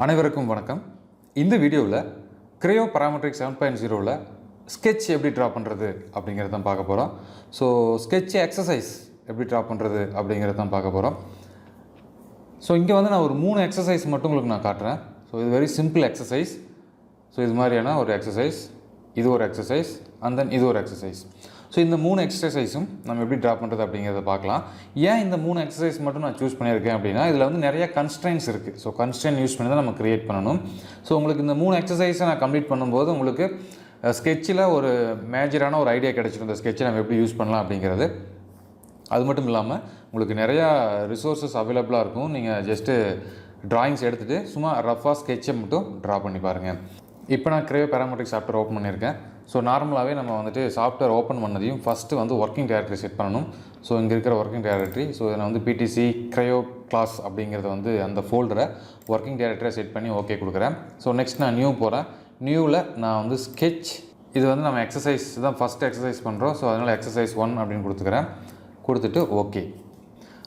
அனைவருக்கும் வணக்கம். இந்த வீடியோவில் Creo parametric 7.0ல sketch எப்படி ட்ரா பண்ணுறது அப்படிங்கிறத தான் பார்க்க போகிறோம். ஸோ sketch எக்ஸசைஸ் எப்படி ட்ரா பண்ணுறது அப்படிங்கிறத தான் பார்க்க போகிறோம். ஸோ இங்கே வந்து நான் ஒரு 3 எக்ஸசைஸ் மட்டும் உங்களுக்கு நான் காட்டுறேன். ஸோ இது வெரி சிம்பிள் எக்ஸசைஸ். ஸோ இது மாதிரியான ஒரு எக்ஸசைஸ், இது ஒரு எக்ஸசைஸ் அண்ட் தென் இது ஒரு எக்ஸசைஸ். ஸோ இந்த 3 எக்ஸசைஸும் நம்ம எப்படி ட்ரா பண்ணுறது அப்படிங்கிறத பார்க்கலாம். ஏன் இந்த 3 எக்ஸசைஸ் மட்டும் நான் சூஸ் பண்ணியிருக்கேன் அப்படின்னா, இதில் வந்து நிறைய கன்ஸ்ட்ரெயின்ஸ் இருக்குது. ஸோ கன்ஸ்ட்ரெயின் யூஸ் பண்ணி தான் நம்ம க்ரியேட் பண்ணணும். ஸோ உங்களுக்கு இந்த 3 எக்ஸசைஸை நான் கம்ப்ளீட் பண்ணும்போது உங்களுக்கு ஸ்கெட்சில் ஒரு மேஜரான ஒரு ஐடியா கிடச்சிடும். இந்த ஸ்கெட்சை நம்ம எப்படி யூஸ் பண்ணலாம் அப்படிங்கிறது. அது மட்டும் இல்லாமல் உங்களுக்கு நிறையா ரிசோர்ஸஸ் அவைலபிளாக இருக்கும். நீங்கள் ஜஸ்ட்டு ட்ராயிங்ஸ் எடுத்துகிட்டு சும்மா ரஃபாக ஸ்கெட்சை மட்டும் ட்ரா பண்ணி பாருங்கள். இப்போ நான் Creo parametric சாஃப்ட்வேர் ஓப்பன் பண்ணியிருக்கேன். ஸோ நார்மலாகவே நம்ம வந்துட்டு சாஃப்ட்வேர் ஓப்பன் பண்ணதையும் ஃபஸ்ட்டு வந்து ஒர்க்கிங் டைரக்டரி செட் பண்ணணும். ஸோ இங்கே இருக்கிற ஒர்க்கிங் டைரக்டரி, ஸோ இதில் வந்து பிடிசி Creo கிளாஸ் அப்படிங்கிறத வந்து அந்த ஃபோல்டரை ஒர்க்கிங் டைரக்டரியை செட் பண்ணி ஓகே கொடுக்குறேன். ஸோ நெக்ஸ்ட் நான் நியூ போகிறேன். நியூவில் நான் வந்து ஸ்கெட்ச், இது வந்து நம்ம எக்ஸசைஸ் தான் ஃபஸ்ட் எக்ஸசைஸ் பண்ணுறோம். ஸோ அதனால் எக்ஸசைஸ் 1 அப்படின்னு கொடுத்துக்கிறேன். கொடுத்துட்டு ஓகே.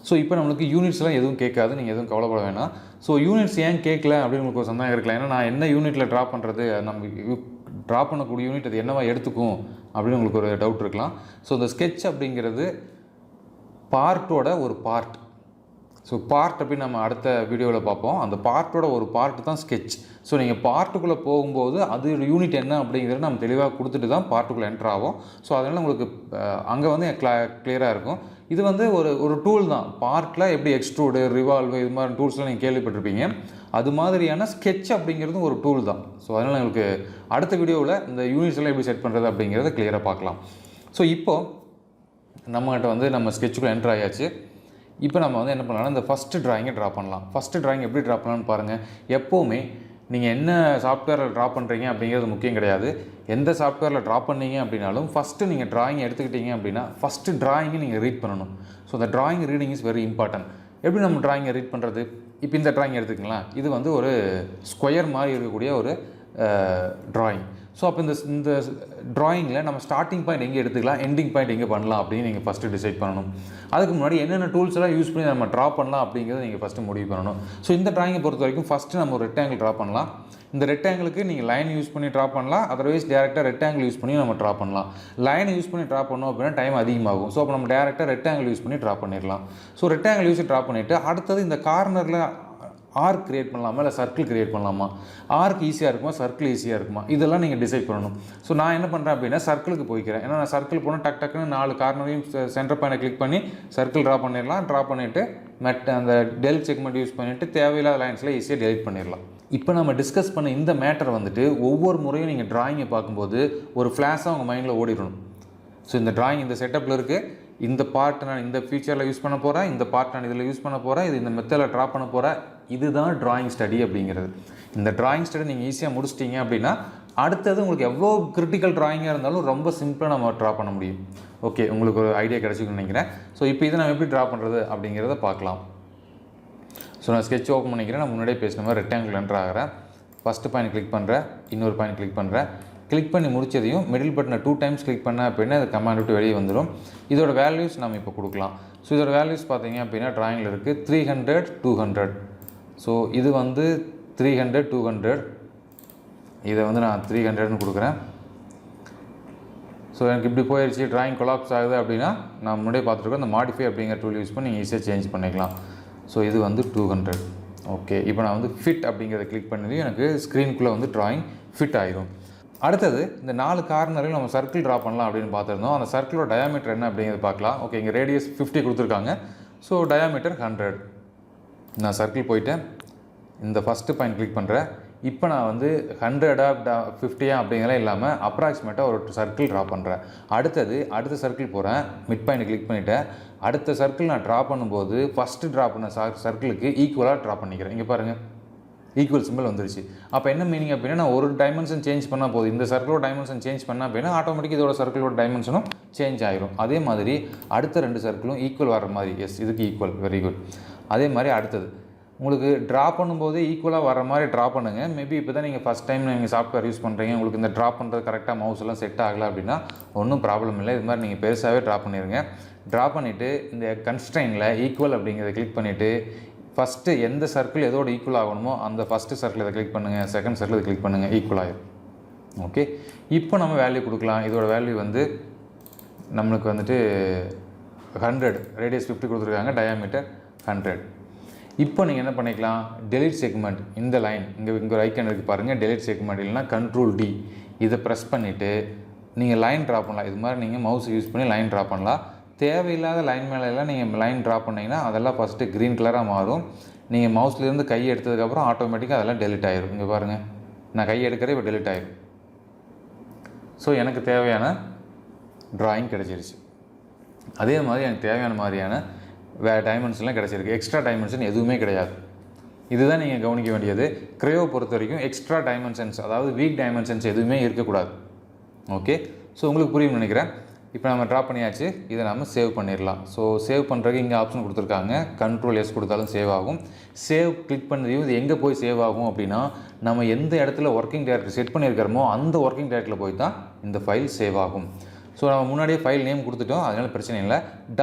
ஸோ இப்போ நம்மளுக்கு யூனிட்ஸ்லாம் எதுவும் கேட்காது, நீங்கள் எதுவும் கவலைப்பட வேணாம். ஸோ யூனிட்ஸ் ஏன் கேட்கல அப்படின்னு உங்களுக்கு ஒரு சந்தேகம் இருக்கலாம். ஏன்னா நான் என்ன யூனிட்டில் ட்ரா பண்ணுறது, நம்ம ட்ரா பண்ணக்கூடிய யூனிட் அது என்னவா எடுத்துக்கும் அப்படின்னு உங்களுக்கு ஒரு டவுட் இருக்கலாம். ஸோ இந்த ஸ்கெட்ச் அப்படிங்கிறது பார்ட்டோட ஒரு பார்ட். ஸோ பார்ட் அப்படின்னு நம்ம அடுத்த வீடியோவில் பார்ப்போம். அந்த பார்ட்டோட ஒரு பார்ட்டு தான் ஸ்கெட்ச். ஸோ நீங்கள் பார்ட்டுக்குள்ளே போகும்போது அது யூனிட் என்ன அப்படிங்கிறத நம்ம தெளிவாக கொடுத்துட்டு தான் பார்ட்டுக்குள்ளே என்ட்ரு ஆகும். ஸோ அதனால் உங்களுக்கு அங்கே வந்து கிளியராக இருக்கும். இது வந்து ஒரு டூல் தான். பார்ட்டில் எப்படி எக்ஸ்ட்ரூடு, ரிவால்வு, இது மாதிரி டூல்ஸ்லாம் நீங்கள் கேள்விப்பட்டிருப்பீங்க. அது மாதிரியான ஸ்கெட்ச் அப்படிங்கிறது ஒரு டூல் தான். ஸோ அதனால் உங்களுக்கு அடுத்த வீடியோவில் இந்த யூனிட்ஸ் எல்லாம் எப்படி செட் பண்ணுறது அப்படிங்கிறத கிளியராக பார்க்கலாம். ஸோ இப்போது நம்மகிட்ட வந்து நம்ம ஸ்கெட்சுக்குள்ளே என்ட்ரு ஆயாச்சு. இப்போ நம்ம வந்து என்ன பண்ணலாம்னா இந்த ஃபஸ்ட்டு ட்ராயிங்கை ட்ரா பண்ணலாம். ஃபஸ்ட்டு ட்ராயிங் எப்படி ட்ரா பண்ணலான்னு பாருங்கள். எப்போவுமே நீங்கள் என்ன சாஃப்ட்வேரில் ட்ரா பண்ணுறீங்க அப்படிங்கிறது முக்கியம் கிடையாது. எந்த சாஃப்ட்வேரில் ட்ரா பண்ணீங்க அப்படின்னாலும் ஃபஸ்ட்டு நீங்கள் ட்ராயிங் எடுத்துக்கிட்டீங்க அப்படின்னா ஃபஸ்ட்டு ட்ராயிங்கை நீங்கள் ரீட் பண்ணணும். ஸோ இந்த drawing reading is very important. எப்படி நம்ம ட்ராயிங்கை ரீட் பண்ணுறது? இப்போ இந்த ட்ராயிங் எடுத்துக்கலாம். இது வந்து ஒரு ஸ்கொயர் மாதிரி இருக்கக்கூடிய ஒரு ட்ராயிங். ஸோ அப்போ இந்த ட்ராயிங்கில் நம்ம ஸ்டார்டிங் பாயிண்ட் எங்கே எடுத்துக்கலாம், எண்டிங் பாயிண்ட் எங்கே பண்ணலாம் அப்படின்னு நீங்கள் ஃபஸ்ட்டு டிசைட் பண்ணணும். அதுக்கு முன்னாடி என்னென்ன டூல்ஸ் எல்லாம் யூஸ் பண்ணி நம்ம ட்ரா பண்ணலாம் அப்படிங்கிறத நீங்கள் ஃபஸ்ட்டு முடிவு பண்ணணும். ஸோ இந்த ட்ராயிங்கை பொறுத்த வரைக்கும் ஃபஸ்ட்டு நம்ம ஒரு ரெக்டாங்கிள் ட்ரா பண்ணலாம். இந்த ரெக்டாங்கிளுக்கு நீங்கள் லைன் யூஸ் பண்ணி ட்ரா பண்ணலாம், அதர்வைஸ் டேரெக்டாக ரெக்டாங்கிள் யூஸ் பண்ணி நம்ம ட்ரா பண்ணலாம். லைன் யூஸ் பண்ணி ட்ரா பண்ணோம் அப்படின்னா டைம் அதிகமாகும். ஸோ அப்போ நம்ம டேரெக்டாக ரெக்டாங்கிள் யூஸ் பண்ணி ட்ரா பண்ணிடலாம். ஸோ ரெக்டாங்கிள் யூஸ் ட்ரா பண்ணிவிட்டு அடுத்தது இந்த கார்னரில் ஆர்க் கிரியேட் பண்ணலாமா இல்லை சர்க்கிள் கிரியேட் பண்ணலாமா, ஆர்க் ஈஸியாக இருக்குமா சர்க்கிள் ஈஸியாக இருக்குமா, இதெல்லாம் நீங்கள் டிசைட் பண்ணணும். ஸோ நான் என்ன பண்ணுறேன் அப்படின்னா சர்க்கிளுக்கு போய்க்கிறேன். ஏன்னா நான் சர்க்கிள் போனால் டக்குன்னு 4 கார்னரையும் சென்டர் பாயிண்டை கிளிக் பண்ணி சர்க்கிள் ட்ரா பண்ணிடலாம். ட்ரா பண்ணிவிட்டு அந்த டெலிட் செக்மெண்ட் யூஸ் பண்ணிவிட்டு தேவையில்லாத லைன்ஸில் ஈஸியாக டெலிட் பண்ணிடலாம். இப்போ நம்ம டிஸ்கஸ் பண்ண இந்த மேட்டர் வந்துட்டு ஒவ்வொரு முறையும் நீங்கள் ட்ராயிங்கை பார்க்கும்போது ஒரு ஃப்ளாஷாக உங்கள் மைண்டில் ஓடிடணும். ஸோ இந்த ட்ராயிங் இந்த செட்டப்பில் இருக்குது, இந்த பார்ட் நான் இந்த ஃபியூச்சரில் யூஸ் பண்ண போகிறேன், இந்த பார்ட் நான் இதில் யூஸ் பண்ண போகிறேன், இது இந்த மெத்தடில் ட்ரா பண்ண போகிறேன். இதுதான் ட்ராயிங் ஸ்டடி அப்படிங்கிறது. இந்த ட்ராயிங் ஸ்டடி நீங்கள் ஈஸியாக முடிச்சிட்டிங்க அப்படின்னா அடுத்தது உங்களுக்கு எவ்வளோ கிரிட்டிக்கல் ட்ராயிங்காக இருந்தாலும் ரொம்ப சிம்பிளாக நம்ம ட்ரா பண்ண முடியும். ஓகே, உங்களுக்கு ஒரு ஐடியா கிடச்சிக்குன்னு நினைக்கிறேன். ஸோ இப்போ இதை நம்ம எப்படி ட்ரா பண்ணுறது அப்படிங்கிறத பார்க்கலாம். ஸோ நான் ஸ்கெட்ச் ஓப்பன் பண்ணிக்கிறேன். நான் முன்னாடியே பேசின மாதிரி ரெக்டாங்கிள் என்ட்ரு ஆகிறேன். ஃபஸ்ட்டு பாயிண்ட் கிளிக் பண்ணுறேன், இன்னொரு பாயிண்ட் கிளிக் பண்ணுறேன். கிளிக் பண்ணி முடிச்சதையும் மிடில் பட்டனை 2 டைம்ஸ் கிளிக் பண்ண அப்படின்னா அது கமாண்ட் விட்டு வெளியே வந்துடும். இதோட வேல்யூஸ் நம்ம இப்போ கொடுக்கலாம். ஸோ இதோட வேல்யூஸ் பார்த்தீங்க அப்படின்னா ட்ராயிங்கில் இருக்குது 300, 200. ஸோ இது வந்து 300, 200. இதை வந்து நான் 300ன்னு கொடுக்குறேன். ஸோ எனக்கு இப்படி போயிடுச்சு, ட்ராயிங் கொலாப்ஸ் ஆகுது அப்படின்னா நான் முன்னாடியே பார்த்துருக்கோம், இந்த மாடிஃபை அப்படிங்கிற டூல் யூஸ் பண்ணி நீங்கள் ஈஸியாக சேஞ்ச் பண்ணிக்கலாம். ஸோ இது வந்து 200. ஓகே, இப்போ நான் வந்து ஃபிட் அப்படிங்கிறத கிளிக் பண்ணி எனக்கு ஸ்க்ரீனுக்குள்ளே வந்து ட்ராயிங் ஃபிட் ஆகிரும். அடுத்தது இந்த 4 கார்னரையும் நம்ம சர்க்கிள் ட்ரா பண்ணலாம் அப்படின்னு பார்த்துருந்தோம். அந்த சர்க்கிளோட டயாமீட்டர் என்ன அப்படிங்கிறது பார்க்கலாம். ஓகே, இங்கே ரேடியஸ் 50 கொடுத்துருக்காங்க. So diameter 100. நான் சர்க்கிள் போயிட்டேன், இந்த ஃபஸ்ட்டு பாயிண்ட் கிளிக் பண்ணுறேன். இப்போ நான் வந்து 100 50 அப்படிங்கிறலாம் இல்லாமல் அப்ராக்சிமேட்டாக ஒரு சர்க்கிள் ட்ரா பண்ணுறேன். அடுத்த சர்க்கிள் போகிறேன், மிட் பாயிண்ட் கிளிக் பண்ணிவிட்டேன். அடுத்த சர்க்கிள் நான் ட்ரா பண்ணும்போது ஃபஸ்ட்டு ட்ரா பண்ண சர்க்கிளுக்கு ஈக்குவலாக ட்ரா பண்ணிக்கிறேன். இங்கே பாருங்கள், ஈக்குவல் சிம்பிள் வந்துருச்சு. அப்போ என்ன மீனிங் அப்படின்னா நான் ஒரு டைமென்ஷன் சேஞ்ச் பண்ணால் போதும். இந்த சர்க்கிளோட டைமென்ஷன் சேஞ்ச் பண்ணால் அப்படின்னா ஆட்டோமேட்டிக் இதோட சர்க்கிளோட டைமென்ஷனும் சேஞ்ச் ஆகிரும். அதே மாதிரி அடுத்த 2 சர்க்கிளும் ஈக்குவல் வர மாதிரி, எஸ் இதுக்கு ஈக்குவல், வெரி குட். அதே மாதிரி அடுத்தது உங்களுக்கு ட்ரா பண்ணும்போது ஈக்குவலாக வர மாதிரி ட்ரா பண்ணுங்கள். மேபி இப்போ தான் நீங்கள் ஃபஸ்ட் டைம் நீங்கள் சாஃப்ட்வேர் யூஸ் பண்ணுறீங்க, உங்களுக்கு இந்த ட்ரா பண்ணுறது கரெக்டாக மவுஸ் எல்லாம் செட் ஆகலை அப்படின்னா ஒன்றும் ப்ராப்ளம் இல்லை. இது மாதிரி நீங்கள் பெருசாகவே ட்ரா பண்ணிடுங்க. ட்ரா பண்ணிவிட்டு இந்த கன்ஸ்ட்ரெயினில் ஈக்குவல் அப்படிங்கிறத கிளிக் பண்ணிவிட்டு ஃபஸ்ட்டு எந்த சர்க்கிள் எதோட ஈக்குவல் ஆகணுமோ அந்த ஃபஸ்ட்டு சர்க்கிள் இதை கிளிக் பண்ணுங்கள், செகண்ட் சர்க்கிள் இதை கிளிக் பண்ணுங்கள், ஈக்குவல் ஆகிடும். ஓகே, இப்போ நம்ம வேல்யூ கொடுக்கலாம். இதோட வேல்யூ வந்து நம்மளுக்கு வந்துட்டு 100, ரேடியஸ் 50 கொடுத்துருக்காங்க, டயாமீட்டர் 100. இப்போ நீங்கள் என்ன பண்ணிக்கலாம், டெலிட் செக்மெண்ட், இந்த லைன் இங்கே ஒரு ஐக்கன் இருக்குது பாருங்கள், டெலிட் செக்மெண்ட் இல்லைனா கண்ட்ரோல் டி, இதை ப்ரெஸ் பண்ணிவிட்டு நீங்கள் லைன் ட்ரா பண்ணலாம். இது மாதிரி நீங்கள் மவுஸ் யூஸ் பண்ணி லைன் ட்ரா பண்ணலாம். தேவையில்லாத லைன் மேலெல்லாம் நீங்கள் லைன் ட்ரா பண்ணிங்கன்னா அதெல்லாம் ஃபஸ்ட்டு க்ரீன் கலராக மாறும். நீங்கள் மவுஸ்லேருந்து கை எடுத்ததுக்கப்புறம் ஆட்டோமேட்டிக்காக அதெல்லாம் டெலிட் ஆகிடும். இங்கே பாருங்கள், நான் கை எடுக்கிறேன், இப்போ டெலிட் ஆகிடும். ஸோ எனக்கு தேவையான ட்ராயிங் கிடச்சிருச்சு. அதே மாதிரி எனக்கு தேவையான மாதிரியான டைமென்ஷன்லாம் கிடச்சிருக்கு. எக்ஸ்ட்ரா டைமென்ஷன் எதுவுமே கிடையாது. இதுதான் நீங்கள் கவனிக்க வேண்டியது. Creo பொறுத்த வரைக்கும் எக்ஸ்ட்ரா டைமென்ஷன்ஸ், அதாவது வீக் டைமென்ஷன்ஸ் எதுவுமே இருக்கக்கூடாது. ஓகே, ஸோ உங்களுக்கு புரியும்னு நினைக்கிறேன். இப்போ நம்ம ட்ரா பண்ணியாச்சு, இதை நம்ம சேவ் பண்ணிடலாம். ஸோ சேவ் பண்ணுறதுக்கு இங்கே ஆப்ஷன் கொடுத்துருக்காங்க, கண்ட்ரோல் எஸ் கொடுத்தாலும் சேவ் ஆகும். சேவ் கிளிக் பண்ணுறதையும் இது எங்கே போய் சேவ் ஆகும் அப்படின்னா, நம்ம எந்த இடத்துல ஒர்க்கிங் டைரக்டரி செட் பண்ணியிருக்கிறோமோ அந்த ஒர்க்கிங் டைரக்டரியில் போய் தான் இந்த ஃபைல் சேவ் ஆகும். ஸோ நம்ம முன்னாடியே ஃபைல் நேம் கொடுத்துட்டோம், அதனால் பிரச்சனை இல்லை.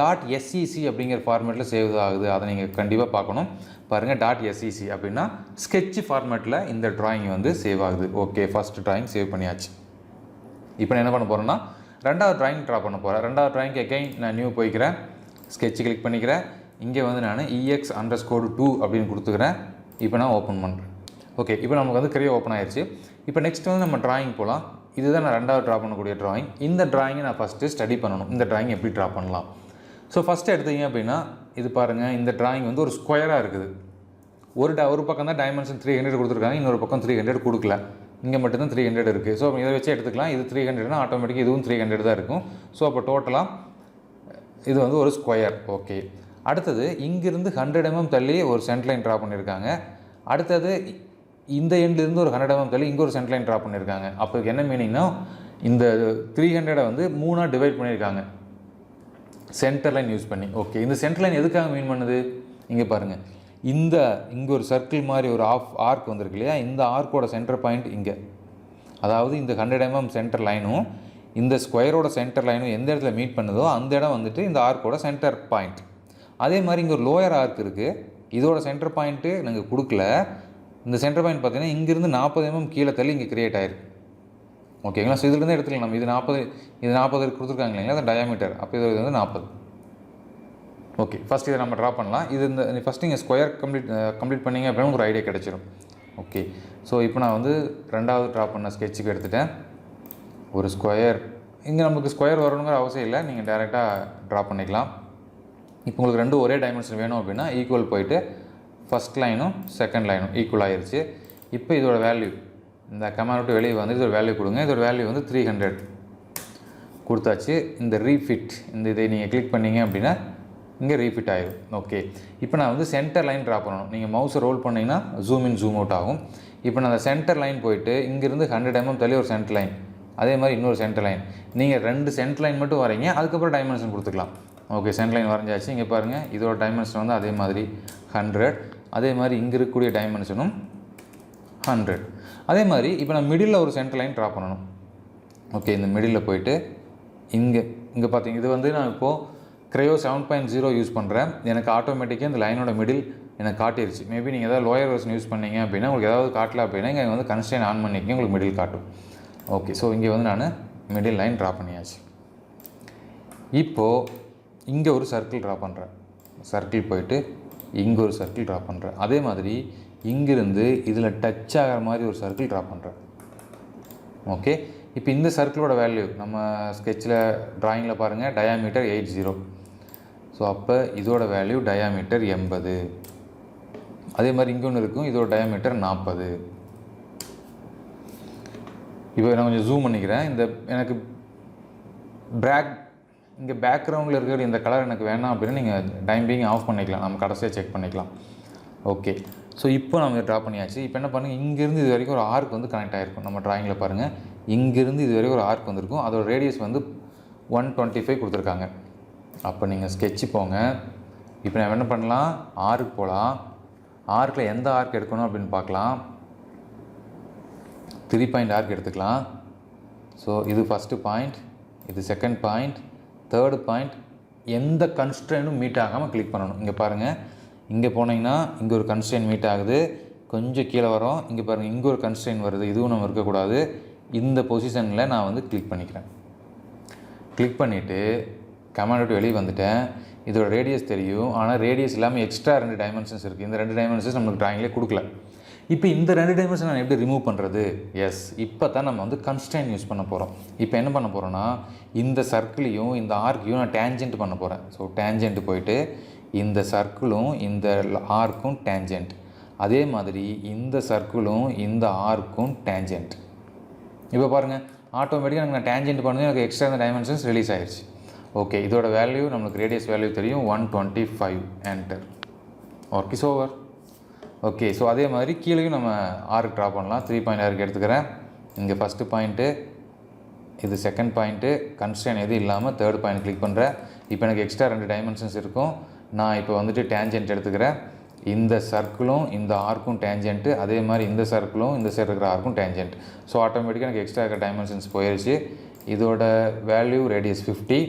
.sec அப்படிங்கிற ஃபார்மேட்டில் சேவ் ஆகுது, அதை நீங்கள் கண்டிப்பாக பார்க்கணும். பாருங்கள், .sec அப்படின்னா ஸ்கெட்ச் ஃபார்மேட்டில் இந்த ட்ராயிங் வந்து சேவ் ஆகுது. ஓகே, ஃபஸ்ட் ட்ராயிங் சேவ் பண்ணியாச்சு. இப்போ நான் என்ன பண்ண போகிறேன்னா, ரெண்டாவது ட்ராயிங் ட்ரா பண்ண போகிறேன். ரெண்டாவது ட்ராயிங்க்கு எகைன் நான் நியூ போய்க்கிறேன், ஸ்கெட்ச் கிளிக் பண்ணிக்கிறேன். இங்கே வந்து நான் EX_2 அப்படின்னு கொடுத்துக்கிறேன். இப்போ நான் ஓப்பன் பண்ணுறேன். ஓகே, இப்போ நமக்கு வந்து Creo ஓப்பன் ஆயிடுச்சு. இப்போ நெக்ஸ்ட் வந்து நம்ம ட்ராயிங் போகலாம். இதுதான் நான் ரெண்டாவது ட்ரா பண்ணக்கூடிய ட்ராயிங். இந்த ட்ராயிங்கை நான் ஃபஸ்ட்டு ஸ்டடி பண்ணணும், இந்த ட்ராயிங் எப்படி ட்ரா பண்ணலாம். ஸோ ஃபஸ்ட்டு எடுத்தீங்க அப்படின்னா, இது பாருங்கள், இந்த ட்ராயிங் வந்து ஒரு ஸ்கொயராக இருக்குது. ஒரு பக்கம் தான் டைமென்ஷன் 300 கொடுத்துருக்காங்க, இன்னொரு பக்கம் 300 கொடுக்கல. இங்கே மட்டும்தான் 300 இருக்குது. ஸோ இதை வச்சு எடுத்துக்கலாம். இது 300னா ஆட்டோமேட்டிக்காக இதுவும் 300 தான் இருக்கும். ஸோ அப்போ டோட்டலாக இது வந்து ஒரு ஸ்கொயர். ஓகே, அடுத்தது இங்கிருந்து 100 mm தள்ளி ஒரு சென்ட் லைன் ட்ரா பண்ணியிருக்காங்க. அடுத்தது இந்த எண்ட்லேருந்து ஒரு 100 mm தள்ளி இங்கே ஒரு சென்ட் லைன் ட்ரா பண்ணியிருக்காங்க. அப்போ என்ன மீனிங்னா, இந்த 300 வந்து 3ஆக டிவைட் பண்ணியிருக்காங்க சென்டர் லைன் யூஸ் பண்ணி. ஓகே, இந்த சென்டர் லைன் எதுக்காக மீன் பண்ணுது, இங்கே பாருங்கள், இங்கே ஒரு சர்க்கிள் மாதிரி ஒரு ஆர்க் வந்திருக்கு இல்லையா, இந்த ஆர்க்கோட சென்டர் பாயிண்ட் இங்கே. அதாவது இந்த 100 mm சென்டர் லைனும் இந்த ஸ்கொயரோட சென்டர் லைனும் எந்த இடத்துல மீட் பண்ணுதோ அந்த இடம் வந்துட்டு இந்த ஆர்க்கோட சென்டர் பாயிண்ட். அதே மாதிரி இங்கே ஒரு லோயர் ஆர்க் இருக்குது, இதோட சென்டர் பாயிண்ட்டு நாங்கள் கொடுக்கல. இந்த சென்டர் பாயிண்ட் பார்த்தீங்கன்னா இங்கேருந்து 40 mm கீழே தள்ளி இங்கே கிரியேட் ஆயிருக்கு. ஓகேங்களா, ஸோ இதுலேருந்து எடுத்துக்கலாம் நம்ம. இது 40 கொடுத்துருக்காங்க இல்லைங்களா, அது டயாமீட்டர். அப்போ இது வந்து 40. ஓகே, ஃபஸ்ட் இதை நம்ம ட்ரா பண்ணலாம். இது இந்த ஃபஸ்ட் நீங்கள் ஸ்கொயர் கம்ப்ளீட் பண்ணிங்க அப்படின்னா ஒரு ஐடியா கிடச்சிடும். ஓகே, ஸோ இப்போ நான் வந்து ரெண்டாவது ட்ரா பண்ண ஸ்கெட்சுக்கு எடுத்துட்டேன். ஒரு ஸ்கொயர், இங்கே நமக்கு ஸ்கொயர் வரணுங்கிற அவசியம் இல்லை, நீங்கள் டேரெக்டாக ட்ரா பண்ணிக்கலாம். இப்போ உங்களுக்கு ரெண்டும் ஒரே டைமென்ஷன் வேணும் அப்படின்னா ஈக்குவல் போயிட்டு ஃபஸ்ட் லைனும் செகண்ட் லைனும் ஈக்குவல் ஆகிருச்சு. இப்போ இதோட வேல்யூ, இந்த கமாண்ட் விட்டு வெளியே வந்து இதோட வேல்யூ கொடுங்க. இதோட வேல்யூ வந்து 300 கொடுத்தாச்சு. இந்த ரீஃபிட், இதை நீங்கள் கிளிக் பண்ணிங்க அப்படின்னா இங்கே ரீஃபிட் ஆகிடும். ஓகே, இப்போ நான் வந்து சென்டர் லைன் ட்ரா பண்ணணும். நீங்கள் மவுஸை ரோல் பண்ணிங்கன்னா ஜூம் இன் ஜூம் அவுட் ஆகும். இப்போ நான் அந்த சென்டர் லைன் போயிட்டு இங்கேருந்து 100 mm தள்ளி ஒரு சென்டர் லைன், அதே மாதிரி இன்னொரு சென்டர் லைன். நீங்கள் 2 சென்டர் லைன் மட்டும் வரீங்க, அதுக்கப்புறம் டைமென்ஷன் கொடுத்துக்கலாம். ஓகே, சென்டர் லைன் வரைஞ்சாச்சு. இங்கே பாருங்கள், இதோட டைமென்ஷன் வந்து அதே மாதிரி 100. அதே மாதிரி இங்கே இருக்கக்கூடிய டைமென்ஷனும் 100. அதே மாதிரி இப்போ நான் மிடில் ஒரு சென்டர் லைன் ட்ரா பண்ணணும். ஓகே, இந்த மிடில் போயிட்டு இங்கே பார்த்தீங்க, இது வந்து நான் இப்போது Creo 7.0 யூஸ் பண்ணுறேன். எனக்கு ஆட்டோமேட்டிக்காக இந்த லைனோட மிடில் எனக்கு காட்டிருச்சு. மேபி நீங்கள் ஏதாவது லோயர் வெர்ஷன் யூஸ் பண்ணீங்க அப்படின்னா உங்களுக்கு ஏதாவது காட்டல அப்படின்னா இங்கே வந்து கன்ஸ்ட்ரெயின் ஆன் பண்ணிக்கிங்க, உங்களுக்கு மிடில் காட்டும். ஓகே, ஸோ இங்கே வந்து நான் மிடில் லைன் ட்ரா பண்ணியாச்சு. இப்போது இங்கே ஒரு சர்க்கிள் ட்ரா பண்ணுறேன். சர்க்கிள் போயிட்டு இங்கே ஒரு சர்க்கிள் ட்ரா பண்ணுறேன். அதே மாதிரி இங்கிருந்து இதில் டச் ஆகிற மாதிரி ஒரு சர்க்கிள் ட்ரா பண்ணுறேன். ஓகே, இப்போ இந்த சர்க்கிளோட வேல்யூ நம்ம ஸ்கெட்சில் ட்ராயிங்கில் பாருங்கள், டயாமீட்டர் 80. ஸோ அப்போ இதோட வேல்யூ டயாமீட்டர் 80. அதே மாதிரி இங்கே ஒன்று இருக்கும், இதோட டயாமீட்டர் 40. இப்போ நான் கொஞ்சம் ஜூம் பண்ணிக்கிறேன். இந்த எனக்கு இங்கே பேக்ரவுண்டில் இருக்கிற இந்த கலர் எனக்கு வேணாம் அப்படின்னா நீங்கள் டைம் பீயிங் ஆஃப் பண்ணிக்கலாம், நம்ம கடைசியாக செக் பண்ணிக்கலாம். ஓகே, ஸோ இப்போ நம்ம ட்ரா பண்ணியாச்சு. இப்போ என்ன பண்ணுங்கள், இங்கேருந்து இது வரைக்கும் ஒரு ஆர்க் வந்து கனெக்ட் ஆகிருக்கும். நம்ம ட்ராயிங்கில் பாருங்கள், இங்கேருந்து இது வரைக்கும் ஒரு ஆர்க் வந்திருக்கும். அதோட ரேடியஸ் வந்து 125 கொடுத்துருக்காங்க. அப்போ நீங்கள் ஸ்கெட்சு போங்க. இப்போ நான் என்ன பண்ணலாம், ஆர்க் போகலாம். ஆர்க்கில் எந்த ஆர்க் எடுக்கணும் அப்படின்னு பார்க்கலாம். 3 பாயிண்ட் ஆர்க் எடுத்துக்கலாம். ஸோ இது ஃபஸ்ட்டு பாயிண்ட், இது செகண்ட் பாயிண்ட், தேர்டு பாயிண்ட். எந்த கன்ஸ்ட்ரெயினும் மீட் ஆகாமல் கிளிக் பண்ணணும். இங்கே பாருங்கள், இங்கே போனீங்கன்னா இங்கே ஒரு கன்ஸ்ட்ரெயின் மீட் ஆகுது, கொஞ்சம் கீழே வரோம், இங்கே பாருங்கள் இங்கே ஒரு கன்ஸ்ட்ரெயின் வருது, இதுவும் நம்ம இருக்கக்கூடாது. இந்த பொசிஷனில் நான் வந்து கிளிக் பண்ணிக்கிறேன். கிளிக் பண்ணிவிட்டு கமாண்ட் விட்டு வெளியே வந்துட்டேன். இதோட ரேடியஸ் தெரியும், ஆனால் ரேடியஸ் இல்லாமல் எக்ஸ்ட்ரா 2 டைமென்ஷன்ஸ் இருக்குது. இந்த 2 டைமென்ஷன்ஸ் நம்மளுக்கு ட்ராயிங்லேயே கொடுக்கல. இப்போ இந்த 2 டைமென்ஷன் நான் எப்படி ரிமூவ் பண்ணுறது? எஸ், இப்போ தான் நம்ம வந்து கன்ஸ்ட்ரெயின் யூஸ் பண்ண போகிறோம். இப்போ என்ன பண்ண போகிறோன்னா, இந்த சர்க்கிளையும் இந்த ஆர்க்கையும் நான் டேஞ்சென்ட் பண்ண போகிறேன். ஸோ டேஞ்சென்ட் போயிட்டு இந்த சர்க்கிளும் இந்த ஆர்க்கும் டேஞ்சென்ட், அதே மாதிரி இந்த சர்க்கிளும் இந்த ஆர்க்கும் டேஞ்சென்ட். இப்போ பாருங்கள், ஆட்டோமேட்டிக்காக எனக்கு நான் டேஞ்சென்ட் பண்ணது எனக்கு எக்ஸ்ட்ரா இந்த டைமென்ஷன்ஸ் ரிலீஸ் ஆயிடுச்சு. ஓகே, இதோட வேல்யூ நம்மளுக்கு ரேடியஸ் வேல்யூ தெரியும் 125. Enter. Work is over. Okay, so அதே மாதிரி கீழேயும் நம்ம ஆர்க் ட்ரா பண்ணலாம். 3 பாயிண்ட் ஆர்க் எடுத்துக்கிறேன். இங்கே ஃபஸ்ட்டு பாயிண்ட்டு, இது செகண்ட் பாயிண்ட்டு, கன்ஸ்ட்ரெயின் எதுவும் இல்லாமல் தேர்ட் பாயிண்ட் கிளிக் பண்ணுறேன். இப்போ எனக்கு எக்ஸ்ட்ரா 2 டைமென்ஷன்ஸ் இருக்கும். நான் இப்போ வந்துட்டு டேஞ்சென்ட் எடுத்துக்கிறேன். இந்த சர்க்கிளும் இந்த ஆர்க்கும் டேஞ்சென்ட்டு, அதே மாதிரி இந்த சர்க்கிளும் இந்த சைடு இருக்கிற ஆர்க்கும் டேஞ்சென்ட். ஸோ ஆட்டோமேட்டிக்காக எனக்கு எக்ஸ்ட்ரா இருக்கிற டைமென்ஷன்ஸ் போயிடுச்சு. இதோட வேல்யூ ரேடியஸ் 50.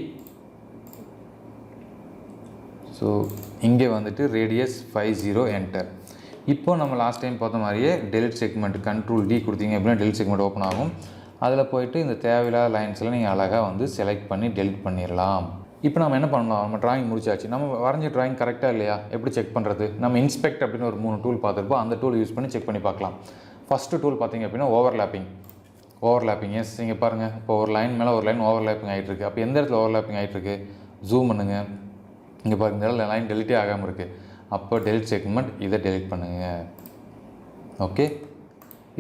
ஸோ இங்கே வந்துட்டு ரேடியஸ் 50. என்டர். இப்போ நம்ம லாஸ்ட் டைம் பார்த்த மாதிரியே டெலிட் செக்மெண்ட் கண்ட்ரோல் D கொடுத்தீங்க அப்படின்னா டெலிட் செக்மெண்ட் ஓப்பன் ஆகும். அதில் போய்ட்டு இந்த தேவையில்லாத லைன்ஸில் நீங்கள் அழகாக வந்து செலக்ட் பண்ணி டெலிட் பண்ணிடலாம். இப்போ நம்ம என்ன பண்ணலாம், நம்ம ட்ராயிங் முடிச்சாச்சு. நம்ம வரைஞ்ச ட்ராயிங் கரெக்டாக இல்லையா, எப்படி செக் பண்ணுறது? நம்ம இன்ஸ்பெக்ட் அப்படின்னு ஒரு 3 டூல் பார்த்துருப்போம். அந்த டூல் யூஸ் பண்ணி செக் பண்ணி பார்க்கலாம். ஃபஸ்ட்டு டூல் பார்த்திங்க அப்படின்னா ஓவர்லேப்பிங். எஸ், இங்கே பாருங்கள், இப்போ ஒரு லைன் மேலே ஒரு லைன் ஓவர்லேப்பிங் ஆகிட்டு இருக்குது. அப்போ எந்த இடத்துல ஓவர்லேப்பிங் ஆகிட்டு இருக்குது, ஜூம் பண்ணுங்கள். இங்கே பாருங்கள், இந்த லைன் டெலிட்டே ஆகாமல் இருக்குது. அப்போ டெலிட் செக்மெண்ட், இதை டெலிட் பண்ணுங்கள். ஓகே,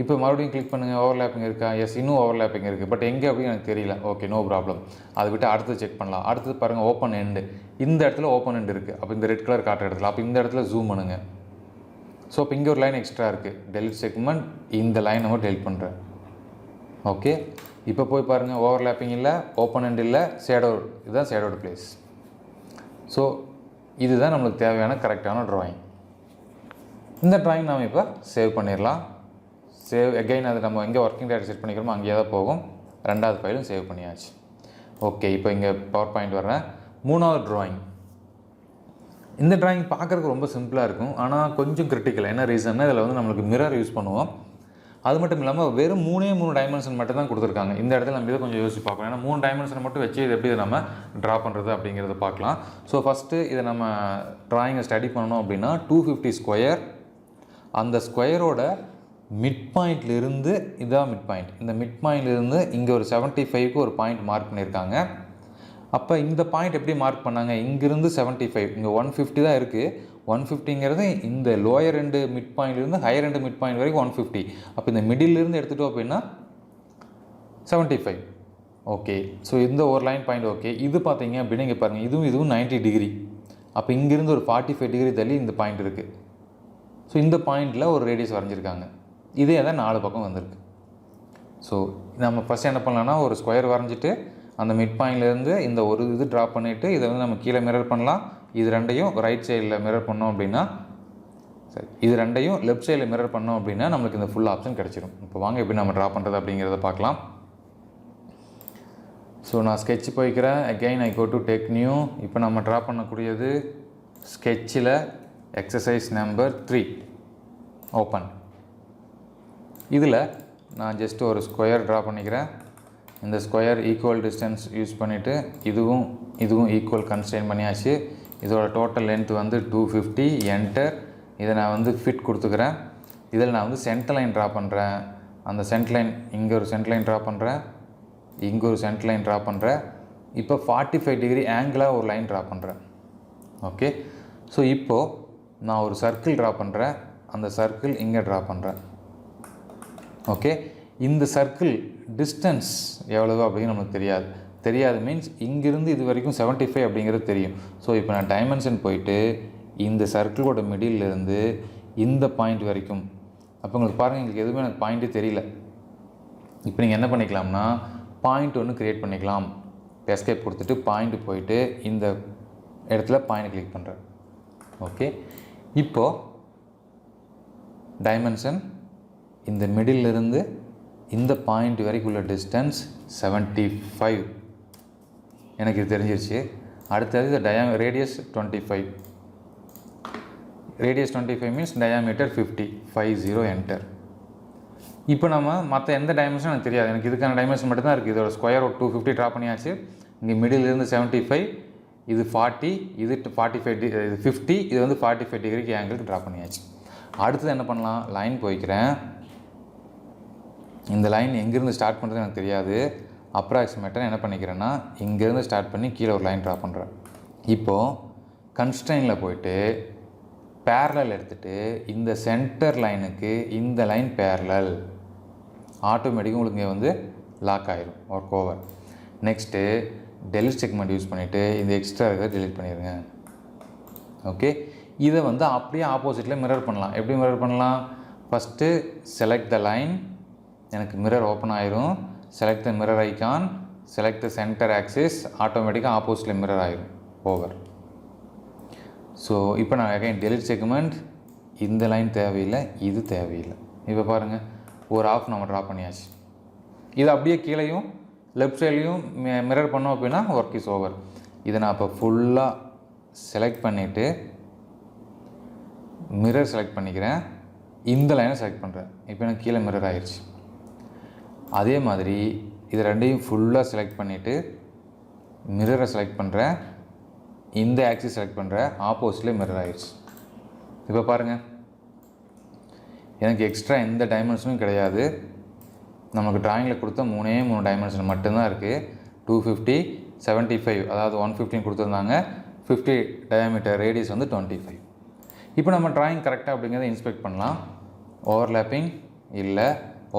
இப்போ மறுபடியும் கிளிக் பண்ணுங்கள். ஓவர்லேப்பிங் இருக்கா? எஸ், இன்னும் ஓவர்லேப்பிங் இருக்குது. பட் எங்கே அப்படின்னு எனக்கு தெரியல. Okay, no problem. அதை விட்டு அடுத்து செக் பண்ணலாம். அடுத்தது பாருங்கள், ஓப்பன் எண்டு. இந்த இடத்துல ஓப்பன் எண்டு இருக்குது. அப்போ இந்த ரெட் கலர் காட்டுற இடத்துல, அப்போ இந்த இடத்துல ஜூம் பண்ணுங்கள். ஸோ இப்போ இங்கே ஒரு லைன் எக்ஸ்ட்ரா இருக்குது. டெலிட் செக்மெண்ட், இந்த லைன் நம்ம டெலிட் பண்ணுறேன். ஓகே, இப்போ போய் பாருங்கள், ஓவர்லேப்பிங் இல்லை, ஓப்பன் எண்டு இல்லை, ஷேடோ. இதுதான் ஷேடோட பிளேஸ். ஸோ இதுதான் நம்மளுக்கு தேவையான கரெக்டான ட்ராயிங். இந்த ட்ராயிங் நாம் இப்போ சேவ் பண்ணிடலாம். சேவ் எகைன், அது நம்ம எங்கே ஒர்க்கிங் டேரக்டரி செட் பண்ணிக்கிறோமோ அங்கேயே தான் போகும். 2வது ஃபைலும் சேவ் பண்ணியாச்சு. ஓகே, இப்போ இங்கே பவர் பாயிண்ட் வர்றேன். 3வது ட்ராயிங். இந்த ட்ராயிங் பார்க்குறதுக்கு ரொம்ப சிம்பிளாக இருக்கும், ஆனால் கொஞ்சம் கிரிட்டிக்கல். என்ன ரீசன்னா, இதில் வந்து நம்மளுக்கு மிரர் யூஸ் பண்ணுவோம். அது மட்டும் இல்லாமல் வெறும் 3 டைமென்ஷன் மட்டும் தான் கொடுத்துருக்காங்க. இந்த இடத்துல நம்ம இதை கொஞ்சம் யோசிச்சு பார்க்கணும். ஏன்னா 3 டைமென்ஷனை மட்டும் வச்சு இது எப்படி நம்ம ட்ரா பண்ணுறது அப்படிங்கிறத பார்க்கலாம். ஸோ ஃபஸ்ட்டு இதை நம்ம ட்ராயிங்கை ஸ்டடி பண்ணணும் அப்படின்னா 250 ஸ்கொயர், அந்த ஸ்கொயரோட மிட் பாயிண்ட்லேருந்து இதுதான் மிட் பாயிண்ட். இந்த மிட் பாயிண்ட்லேருந்து இங்கே ஒரு 75க்கு ஒரு பாயிண்ட் மார்க் பண்ணியிருக்காங்க. அப்போ இந்த பாயிண்ட் எப்படி மார்க் பண்ணாங்க, இங்கேருந்து 75, இங்கே 150 தான் இருக்குது. 150ங்கிறது இந்த லோயர் ரெண்டு மிட் பாயிண்ட்லேருந்து ஹையர் ரெண்டு மிட் பாயிண்ட் வரைக்கும் 150. அப்போ இந்த மிடில்லேருந்து எடுத்துகிட்டோம் அப்படின்னா 75. ஓகே, ஸோ இந்த ஒரு லைன் பாயிண்ட். ஓகே, இது பார்த்தீங்க அப்படின்னா இங்கே பாருங்கள், இதுவும் 90 டிகிரி. அப்போ இங்கேருந்து ஒரு 45 டிகிரி தள்ளி இந்த பாயிண்ட் இருக்குது. ஸோ இந்த பாயிண்டில் ஒரு ரேடியஸ் வரைஞ்சிருக்காங்க. இதே தான் 4 பக்கம் வந்திருக்கு. ஸோ நம்ம ஃபஸ்ட் என்ன பண்ணலாம்னா, ஒரு ஸ்கொயர் வரைஞ்சிட்டு அந்த மிட் பாயிண்ட்லேருந்து இந்த ஒரு இது ட்ரா பண்ணிவிட்டு இதை வந்து நம்ம கீழே மிரர் பண்ணலாம். இது ரெண்டையும் ரைட் சைடில் மிரர் பண்ணோம் அப்படின்னா, சரி, இது ரெண்டையும் லெஃப்ட் சைடில் மிரர் பண்ணோம் அப்படின்னா நம்மளுக்கு இந்த ஃபுல் ஆப்ஷன் கிடச்சிடும். இப்போ வாங்க எப்படி நம்ம ட்ரா பண்ணுறது அப்படிங்கிறத பார்க்கலாம். ஸோ நான் ஸ்கெட்ச் போய்க்கிறேன். Again I go to deck new. இப்போ நம்ம ட்ரா பண்ணக்கூடியது ஸ்கெட்சில் எக்ஸசைஸ் நம்பர் 3 ஓப்பன். இதில் நான் ஜஸ்ட் ஒரு ஸ்கொயர் ட்ரா பண்ணிக்கிறேன். இந்த ஸ்கொயர் ஈக்குவல் டிஸ்டன்ஸ் யூஸ் பண்ணிவிட்டு இதுவும் ஈக்குவல் கன்ஸ்ட்ரெயின் பண்ணியாச்சு. இதோட டோட்டல் லென்த் வந்து 250. என்டர். இதை நான் வந்து ஃபிட் கொடுத்துக்கிறேன். இதில் நான் வந்து சென்டர் லைன் ட்ரா பண்ணுறேன். அந்த சென்டர் லைன் இங்கே ஒரு சென்டர் லைன் ட்ரா பண்ணுறேன், இங்கே ஒரு சென்டர் லைன் ட்ரா பண்ணுறேன். இப்போ 45 டிகிரி ஆங்கிளாக ஒரு லைன் ட்ரா பண்ணுறேன். ஓகே, ஸோ இப்போது நான் ஒரு சர்க்கிள் ட்ரா பண்ணுறேன். அந்த சர்க்கிள் இங்கே ட்ரா பண்ணுறேன். ஓகே, இந்த சர்க்கிள் டிஸ்டன்ஸ் எவ்வளவு அப்படின்னு நமக்கு தெரியாது மீன்ஸ் இங்கிருந்து இது வரைக்கும் 75 அப்படிங்கிறது தெரியும். ஸோ இப்போ நான் டைமென்ஷன் போயிட்டு இந்த சர்க்கிளோட மிடில்லேருந்து இந்த பாயிண்ட் வரைக்கும், அப்போ உங்களுக்கு பாருங்கள், எங்களுக்கு எதுவுமே எனக்கு பாயிண்ட்டே தெரியல. இப்போ நீங்கள் என்ன பண்ணிக்கலாம்னா, பாயிண்ட் ஒன்று க்ரியேட் பண்ணிக்கலாம். எஸ்கேப் கொடுத்துட்டு பாயிண்ட் போயிட்டு இந்த இடத்துல பாயிண்ட் கிளிக் பண்ணுறேன். ஓகே, இப்போது டைமென்ஷன் இந்த மிடில்லிருந்து இந்த பாயிண்ட் வரைக்கும் உள்ள டிஸ்டன்ஸ் 75 எனக்கு இது தெரிஞ்சிருச்சு. அடுத்தது இந்த radius 25. Radius 25 means diameter 50 50 enter. இப்போ நம்ம மற்ற எந்த டைமென்ஷன் எனக்கு தெரியாது, எனக்கு இதுக்கான டைமென்ஷன் மட்டும் தான் இருக்குது. இதோட ஸ்கொயர் ஒரு 250 ட்ரா பண்ணியாச்சு. இங்கே மிடிலிருந்து 75, இது 40, இது 45, இது 50, இது வந்து 45 டிகிரிக்கு ஆங்கிளுக்கு ட்ரா பண்ணியாச்சு. அடுத்தது என்ன பண்ணலாம், லைன் போய்க்கிறேன். இந்த லைன் எங்கேருந்து ஸ்டார்ட் பண்ணுறது எனக்கு தெரியாது. அப்ராக்சிமேட்டாக என்ன பண்ணிக்கிறேன்னா இங்கேருந்து ஸ்டார்ட் பண்ணி கீழே ஒரு லைன் ட்ரா பண்ணுறேன். இப்போது கன்ஸ்ட்ரெயினில் போயிட்டு பேரலல் எடுத்துகிட்டு இந்த சென்டர் லைனுக்கு இந்த லைன் பேரலல், ஆட்டோமேட்டிக்காக உங்களுக்கு இங்கே வந்து லாக் ஆகிடும், work over. Next delete segment use பண்ணிவிட்டு இந்த எக்ஸ்ட்ரா இருக்கிறத டெலிட் பண்ணிடுங்க. ஓகே, இதை வந்து அப்படியே ஆப்போசிட்டில் மிரர் பண்ணலாம். எப்படி மிரர் பண்ணலாம், ஃபஸ்ட்டு செலக்ட் த லைன், எனக்கு மிரர் ஓப்பன் ஆயிரும். Select the mirror icon, select the centre axis, ஆட்டோமேட்டிக்காக ஆப்போசிட்டில் மிரர் ஆயிரும், ஓவர். ஸோ இப்போ நான் அகைன் டெலிட் செக்மெண்ட், இந்த லைன் தேவையில்லை, இது தேவையில்லை. இப்போ பாருங்கள், ஒரு ஆஃப் நம்ம ட்ரா பண்ணியாச்சு. இது அப்படியே கீழேயும் லெஃப்ட் சைட்லேயும் மிரர் பண்ணோம் அப்படின்னா ஒர்க் இஸ் ஓவர். இதை நான் இப்போ ஃபுல்லாக செலக்ட் பண்ணிவிட்டு மிரர் செலக்ட் பண்ணிக்கிறேன், இந்த லைனை செலக்ட் பண்ணுறேன். இப்போ எனக்கு கீழே மிரர் ஆயிடுச்சு. அதே மாதிரி இது ரெண்டையும் ஃபுல்லாக செலக்ட் பண்ணிவிட்டு மிரரை செலக்ட் பண்ணுறேன், இந்த ஆக்சிஸ் செலக்ட் பண்ணுறேன், ஆப்போசிட்லேயே மிரர் ஆயிடுச்சு. இப்போ பாருங்கள், எனக்கு எக்ஸ்ட்ரா எந்த டைமென்ஷனும் கிடையாது. நமக்கு ட்ராயிங்கில் கொடுத்த 3 டைமென்ஷன் மட்டும்தான் இருக்குது. 250, 75, அதாவது 115 கொடுத்துருந்தாங்க. 50 டயாமீட்டர், ரேடியஸ் வந்து 25. இப்போ நம்ம ட்ராயிங் கரெக்டாக அப்படிங்கிறத இன்ஸ்பெக்ட் பண்ணலாம். ஓவர்லேப்பிங் இல்லை,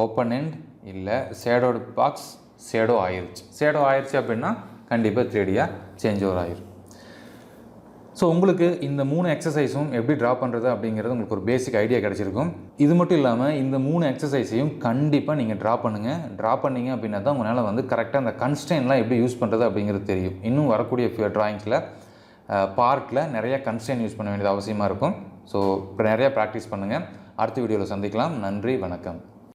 ஓப்பன் எண்ட் இல்லை, ஷேடோடு பாக்ஸ் ஷேடோ ஆயிடுச்சு அப்படின்னா கண்டிப்பாக 3Dயாக சேஞ்ச் ஓவர் ஆயிரும். ஸோ உங்களுக்கு இந்த 3 எக்ஸசைஸும் எப்படி ட்ரா பண்ணுறது அப்படிங்கிறது உங்களுக்கு ஒரு பேசிக் ஐடியா கிடச்சிருக்கும். இது மட்டும் இல்லாமல் இந்த 3 எக்ஸசைஸையும் கண்டிப்பாக நீங்கள் ட்ரா பண்ணுங்கள். ட்ரா பண்ணிங்க அப்படின்னா தான் உங்களால் வந்து கரெக்டாக அந்த கன்ஸ்ட்ரெயின்லாம் எப்படி யூஸ் பண்ணுறது அப்படிங்கிறது தெரியும். இன்னும் வரக்கூடிய ட்ராயிங்ஸில் பார்ட்டில் நிறையா கன்ஸ்ட்ரெயின் யூஸ் பண்ண வேண்டியது அவசியமாக இருக்கும். ஸோ இப்போ நிறையா ப்ராக்டிஸ் பண்ணுங்கள். அடுத்த வீடியோவில் சந்திக்கலாம். நன்றி, வணக்கம்.